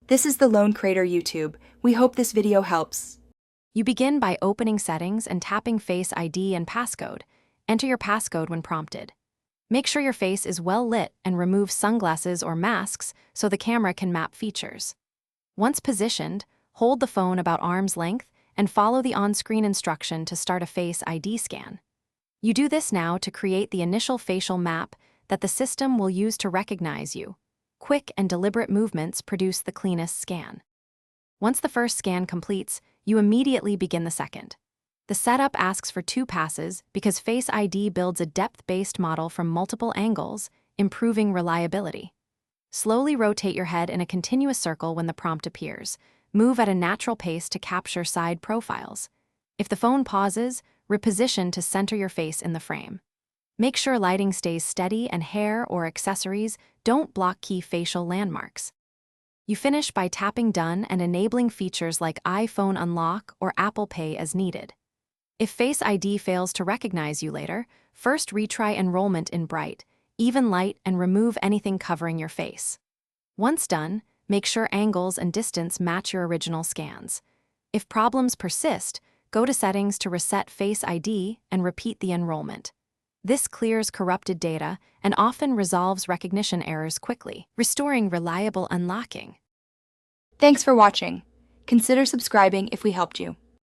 This is the Lone Crater YouTube. We hope this video helps. You begin by opening Settings and tapping Face ID and Passcode. Enter your passcode when prompted. Make sure your face is well lit and remove sunglasses or masks so the camera can map features. Once positioned, hold the phone about arm's length and follow the on-screen instruction to start a Face ID scan. You do this now to create the initial facial map that the system will use to recognize you. Quick and deliberate movements produce the cleanest scan. Once the first scan completes, you immediately begin the second. The setup asks for 2 passes because Face ID builds a depth-based model from multiple angles, improving reliability. Slowly rotate your head in a continuous circle when the prompt appears. Move at a natural pace to capture side profiles. If the phone pauses, reposition to center your face in the frame. Make sure lighting stays steady and hair or accessories don't block key facial landmarks. You finish by tapping Done and enabling features like iPhone Unlock or Apple Pay as needed. If Face ID fails to recognize you later, first retry enrollment in bright, even light and remove anything covering your face. Once done, make sure angles and distance match your original scans. If problems persist, go to Settings to reset Face ID and repeat the enrollment. This clears corrupted data and often resolves recognition errors quickly, restoring reliable unlocking. Thanks for watching. Consider subscribing if we helped you.